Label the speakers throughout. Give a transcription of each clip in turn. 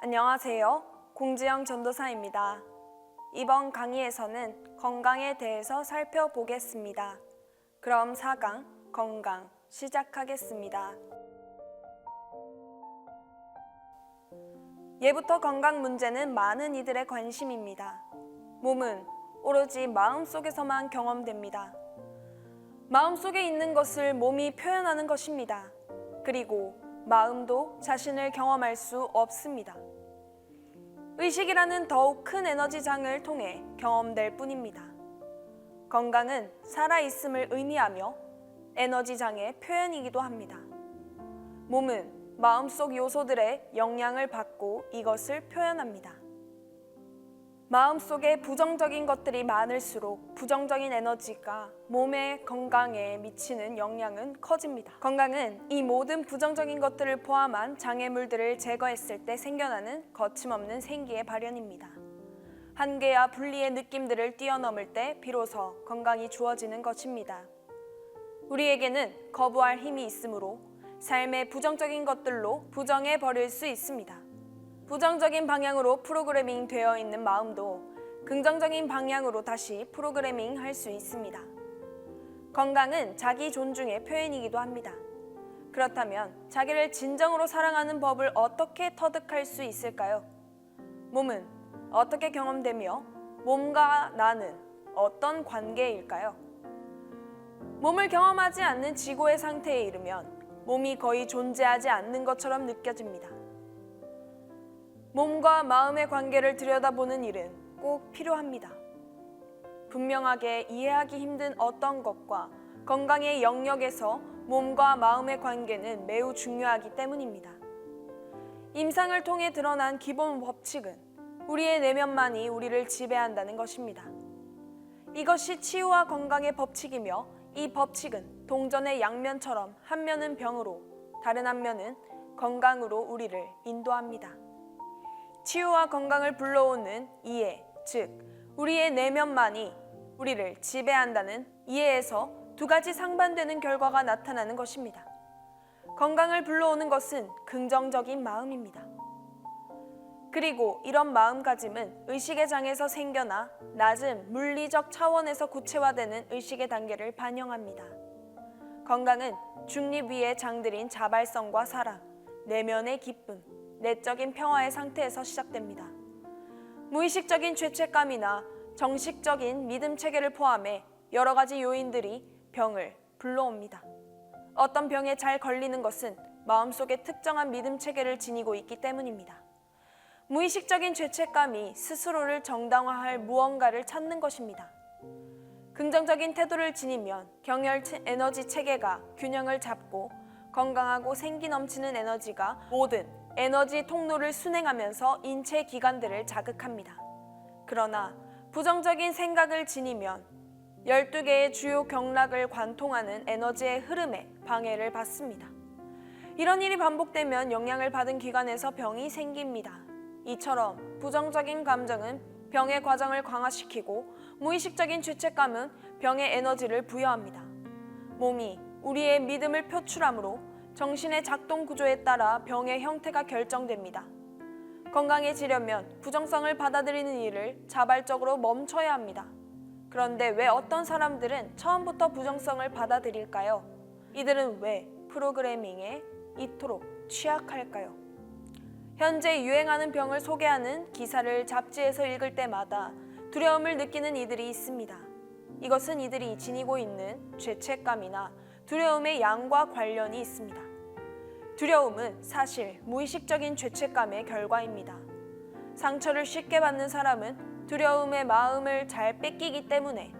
Speaker 1: 안녕하세요. 공지영 전도사입니다. 이번 강의에서는 건강에 대해서 살펴보겠습니다. 그럼 4강 건강 시작하겠습니다. 예부터 건강 문제는 많은 이들의 관심입니다. 몸은 오로지 마음속에서만 경험됩니다. 마음속에 있는 것을 몸이 표현하는 것입니다. 그리고 마음도 자신을 경험할 수 없습니다. 의식이라는 더욱 큰 에너지장을 통해 경험될 뿐입니다. 건강은 살아있음을 의미하며 에너지장의 표현이기도 합니다. 몸은 마음속 요소들의 영향을 받고 이것을 표현합니다. 마음속에 부정적인 것들이 많을수록 부정적인 에너지가 몸의 건강에 미치는 영향은 커집니다. 건강은 이 모든 부정적인 것들을 포함한 장애물들을 제거했을 때 생겨나는 거침없는 생기의 발현입니다. 한계와 분리의 느낌들을 뛰어넘을 때 비로소 건강이 주어지는 것입니다. 우리에게는 거부할 힘이 있으므로 삶의 부정적인 것들로 부정해 버릴 수 있습니다. 부정적인 방향으로 프로그래밍 되어 있는 마음도 긍정적인 방향으로 다시 프로그래밍 할 수 있습니다. 건강은 자기 존중의 표현이기도 합니다. 그렇다면 자기를 진정으로 사랑하는 법을 어떻게 터득할 수 있을까요? 몸은 어떻게 경험되며 몸과 나는 어떤 관계일까요? 몸을 경험하지 않는 지고의 상태에 이르면 몸이 거의 존재하지 않는 것처럼 느껴집니다. 몸과 마음의 관계를 들여다보는 일은 꼭 필요합니다. 분명하게 이해하기 힘든 어떤 것과 건강의 영역에서 몸과 마음의 관계는 매우 중요하기 때문입니다. 임상을 통해 드러난 기본 법칙은 우리의 내면만이 우리를 지배한다는 것입니다. 이것이 치유와 건강의 법칙이며 이 법칙은 동전의 양면처럼 한 면은 병으로 다른 한 면은 건강으로 우리를 인도합니다. 치유와 건강을 불러오는 이해, 즉 우리의 내면만이 우리를 지배한다는 이해에서 두 가지 상반되는 결과가 나타나는 것입니다. 건강을 불러오는 것은 긍정적인 마음입니다. 그리고 이런 마음가짐은 의식의 장에서 생겨나 낮은 물리적 차원에서 구체화되는 의식의 단계를 반영합니다. 건강은 중립 위의 장들인 자발성과 사랑, 내면의 기쁨, 내적인 평화의 상태에서 시작됩니다. 무의식적인 죄책감이나 정식적인 믿음 체계를 포함해 여러 가지 요인들이 병을 불러옵니다. 어떤 병에 잘 걸리는 것은 마음속에 특정한 믿음 체계를 지니고 있기 때문입니다. 무의식적인 죄책감이 스스로를 정당화할 무언가를 찾는 것입니다. 긍정적인 태도를 지니면 경혈 에너지 체계가 균형을 잡고 건강하고 생기 넘치는 에너지가 모든 에너지 통로를 순행하면서 인체 기관들을 자극합니다. 그러나 부정적인 생각을 지니면 12개의 주요 경락을 관통하는 에너지의 흐름에 방해를 받습니다. 이런 일이 반복되면 영향을 받은 기관에서 병이 생깁니다. 이처럼 부정적인 감정은 병의 과정을 강화시키고 무의식적인 죄책감은 병의 에너지를 부여합니다. 몸이 우리의 믿음을 표출하므로 정신의 작동 구조에 따라 병의 형태가 결정됩니다. 건강해지려면 부정성을 받아들이는 일을 자발적으로 멈춰야 합니다. 그런데 왜 어떤 사람들은 처음부터 부정성을 받아들일까요? 이들은 왜 프로그래밍에 이토록 취약할까요? 현재 유행하는 병을 소개하는 기사를 잡지에서 읽을 때마다 두려움을 느끼는 이들이 있습니다. 이것은 이들이 지니고 있는 죄책감이나 두려움의 양과 관련이 있습니다. 두려움은 사실 무의식적인 죄책감의 결과입니다. 상처를 쉽게 받는 사람은 두려움의 마음을 잘 뺏기기 때문에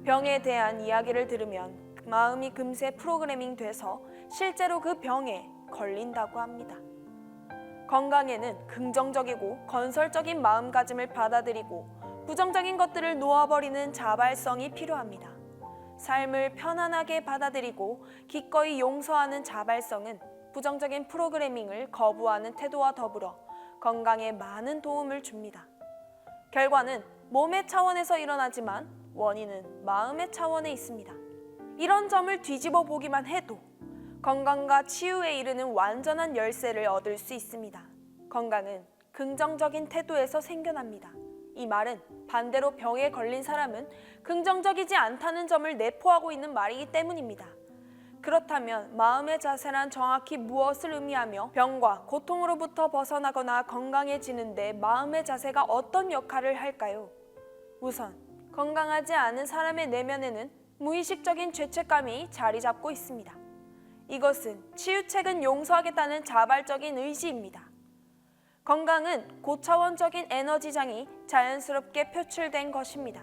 Speaker 1: 병에 대한 이야기를 들으면 마음이 금세 프로그래밍 돼서 실제로 그 병에 걸린다고 합니다. 건강에는 긍정적이고 건설적인 마음가짐을 받아들이고 부정적인 것들을 놓아버리는 자발성이 필요합니다. 삶을 편안하게 받아들이고 기꺼이 용서하는 자발성은 부정적인 프로그래밍을 거부하는 태도와 더불어 건강에 많은 도움을 줍니다. 결과는 몸의 차원에서 일어나지만 원인은 마음의 차원에 있습니다. 이런 점을 뒤집어 보기만 해도 건강과 치유에 이르는 완전한 열쇠를 얻을 수 있습니다. 건강은 긍정적인 태도에서 생겨납니다. 이 말은 반대로 병에 걸린 사람은 긍정적이지 않다는 점을 내포하고 있는 말이기 때문입니다. 그렇다면 마음의 자세란 정확히 무엇을 의미하며 병과 고통으로부터 벗어나거나 건강해지는데 마음의 자세가 어떤 역할을 할까요? 우선 건강하지 않은 사람의 내면에는 무의식적인 죄책감이 자리 잡고 있습니다. 이것은 치유책은 용서하겠다는 자발적인 의지입니다. 건강은 고차원적인 에너지장이 자연스럽게 표출된 것입니다.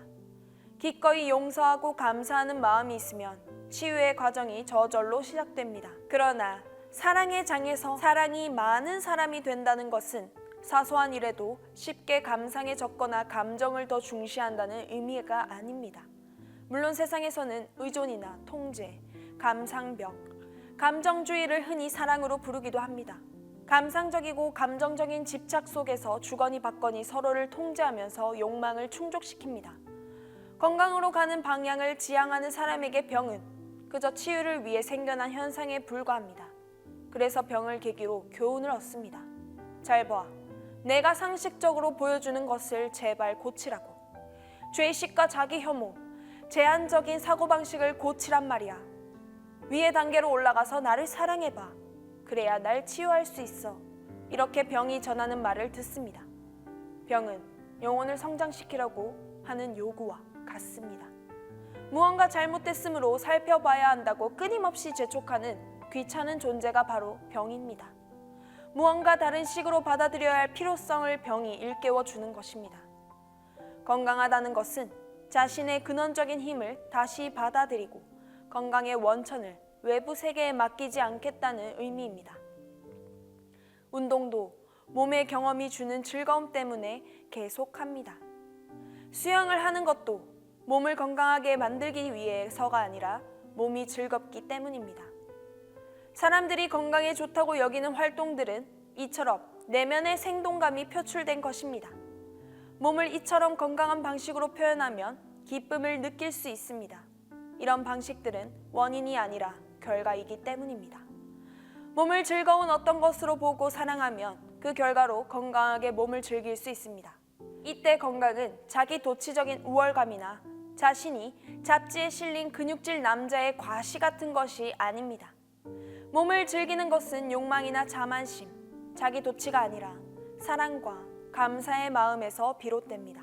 Speaker 1: 기꺼이 용서하고 감사하는 마음이 있으면 치유의 과정이 저절로 시작됩니다. 그러나 사랑의 장에서 사랑이 많은 사람이 된다는 것은 사소한 일에도 쉽게 감상에 젖거나 감정을 더 중시한다는 의미가 아닙니다. 물론 세상에서는 의존이나 통제, 감상벽, 감정주의를 흔히 사랑으로 부르기도 합니다. 감상적이고 감정적인 집착 속에서 주거니 받거니 서로를 통제하면서 욕망을 충족시킵니다. 건강으로 가는 방향을 지향하는 사람에게 병은 그저 치유를 위해 생겨난 현상에 불과합니다. 그래서 병을 계기로 교훈을 얻습니다. 잘 봐. 내가 상식적으로 보여주는 것을 제발 고치라고. 죄의식과 자기 혐오, 제한적인 사고방식을 고치란 말이야. 위의 단계로 올라가서 나를 사랑해봐. 그래야 날 치유할 수 있어. 이렇게 병이 전하는 말을 듣습니다. 병은 영혼을 성장시키려고 하는 요구와 같습니다. 무언가 잘못됐으므로 살펴봐야 한다고 끊임없이 재촉하는 귀찮은 존재가 바로 병입니다. 무언가 다른 식으로 받아들여야 할 필요성을 병이 일깨워 주는 것입니다. 건강하다는 것은 자신의 근원적인 힘을 다시 받아들이고 건강의 원천을 외부 세계에 맡기지 않겠다는 의미입니다. 운동도 몸의 경험이 주는 즐거움 때문에 계속합니다. 수영을 하는 것도 몸을 건강하게 만들기 위해서가 아니라 몸이 즐겁기 때문입니다. 사람들이 건강에 좋다고 여기는 활동들은 이처럼 내면의 생동감이 표출된 것입니다. 몸을 이처럼 건강한 방식으로 표현하면 기쁨을 느낄 수 있습니다. 이런 방식들은 원인이 아니라 결과이기 때문입니다. 몸을 즐거운 어떤 것으로 보고 사랑하면 그 결과로 건강하게 몸을 즐길 수 있습니다. 이때 건강은 자기 도취적인 우월감이나 자신이 잡지에 실린 근육질 남자의 과시 같은 것이 아닙니다. 몸을 즐기는 것은 욕망이나 자만심, 자기 도취가 아니라 사랑과 감사의 마음에서 비롯됩니다.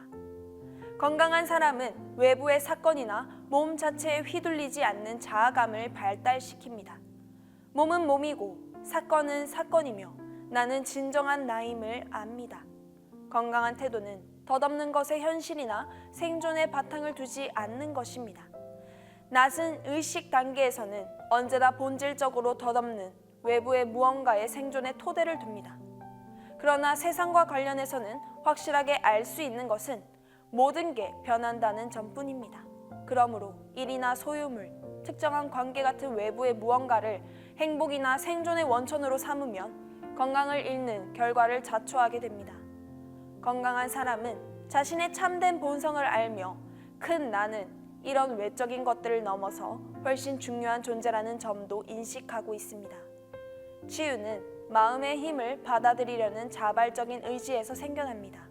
Speaker 1: 건강한 사람은 외부의 사건이나 몸 자체에 휘둘리지 않는 자아감을 발달시킵니다. 몸은 몸이고 사건은 사건이며 나는 진정한 나임을 압니다. 건강한 태도는 덧없는 것에 현실이나 생존의 바탕을 두지 않는 것입니다. 낮은 의식 단계에서는 언제나 본질적으로 덧없는 외부의 무언가의 생존에 토대를 둡니다. 그러나 세상과 관련해서는 확실하게 알 수 있는 것은 모든 게 변한다는 점뿐입니다. 그러므로 일이나 소유물, 특정한 관계 같은 외부의 무언가를 행복이나 생존의 원천으로 삼으면 건강을 잃는 결과를 자초하게 됩니다. 건강한 사람은 자신의 참된 본성을 알며 큰 나는 이런 외적인 것들을 넘어서 훨씬 중요한 존재라는 점도 인식하고 있습니다. 치유는 마음의 힘을 받아들이려는 자발적인 의지에서 생겨납니다.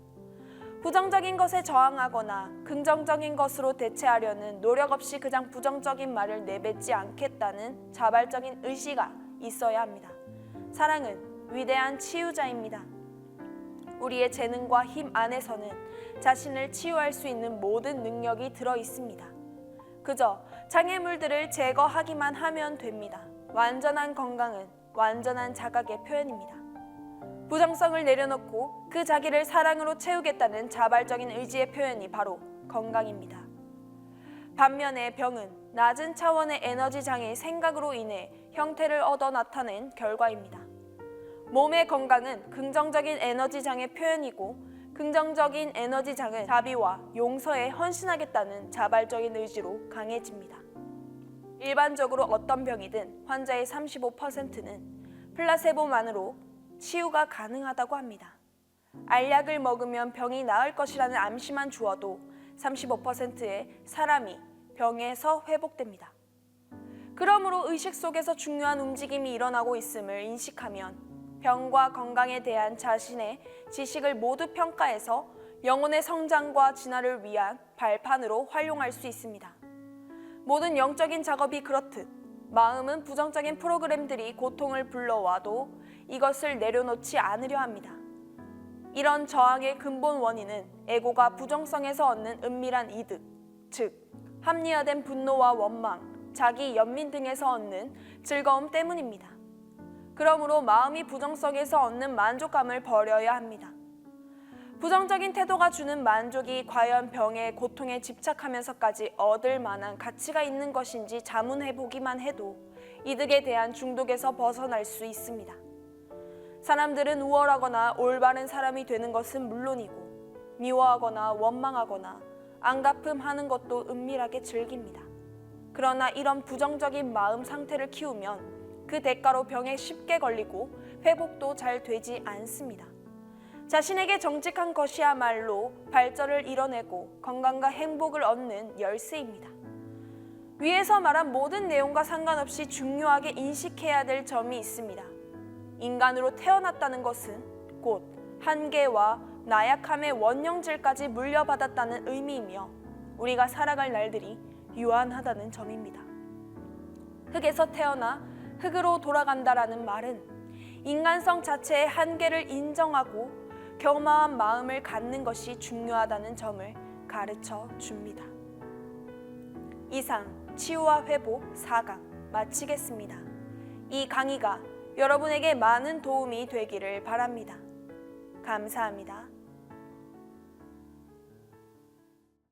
Speaker 1: 부정적인 것에 저항하거나 긍정적인 것으로 대체하려는 노력 없이 그냥 부정적인 말을 내뱉지 않겠다는 자발적인 의지가 있어야 합니다. 사랑은 위대한 치유자입니다. 우리의 재능과 힘 안에서는 자신을 치유할 수 있는 모든 능력이 들어 있습니다. 그저 장애물들을 제거하기만 하면 됩니다. 완전한 건강은 완전한 자각의 표현입니다. 부정성을 내려놓고 그 자기를 사랑으로 채우겠다는 자발적인 의지의 표현이 바로 건강입니다. 반면에 병은 낮은 차원의 에너지 장애의 생각으로 인해 형태를 얻어 나타낸 결과입니다. 몸의 건강은 긍정적인 에너지 장의 표현이고 긍정적인 에너지 장은 자비와 용서에 헌신하겠다는 자발적인 의지로 강해집니다. 일반적으로 어떤 병이든 환자의 35%는 플라세보만으로 치유가 가능하다고 합니다. 알약을 먹으면 병이 나을 것이라는 암시만 주어도 35%의 사람이 병에서 회복됩니다. 그러므로 의식 속에서 중요한 움직임이 일어나고 있음을 인식하면 병과 건강에 대한 자신의 지식을 모두 평가해서 영혼의 성장과 진화를 위한 발판으로 활용할 수 있습니다. 모든 영적인 작업이 그렇듯 마음은 부정적인 프로그램들이 고통을 불러와도 이것을 내려놓지 않으려 합니다. 이런 저항의 근본 원인은 에고가 부정성에서 얻는 은밀한 이득, 즉 합리화된 분노와 원망, 자기 연민 등에서 얻는 즐거움 때문입니다. 그러므로 마음이 부정성에서 얻는 만족감을 버려야 합니다. 부정적인 태도가 주는 만족이 과연 병의 고통에 집착하면서까지 얻을 만한 가치가 있는 것인지 자문해 보기만 해도 이득에 대한 중독에서 벗어날 수 있습니다. 사람들은 우월하거나 올바른 사람이 되는 것은 물론이고 미워하거나 원망하거나 안갚음하는 것도 은밀하게 즐깁니다. 그러나 이런 부정적인 마음 상태를 키우면 그 대가로 병에 쉽게 걸리고 회복도 잘 되지 않습니다. 자신에게 정직한 것이야말로 발전을 이뤄내고 건강과 행복을 얻는 열쇠입니다. 위에서 말한 모든 내용과 상관없이 중요하게 인식해야 될 점이 있습니다. 인간으로 태어났다는 것은 곧 한계와 나약함의 원령질까지 물려받았다는 의미이며 우리가 살아갈 날들이 유한하다는 점입니다. 흙에서 태어나 흙으로 돌아간다라는 말은 인간성 자체의 한계를 인정하고 겸허한 마음을 갖는 것이 중요하다는 점을 가르쳐 줍니다. 이상 치유와 회복 4강 마치겠습니다. 이 강의가 여러분에게 많은 도움이 되기를 바랍니다. 감사합니다.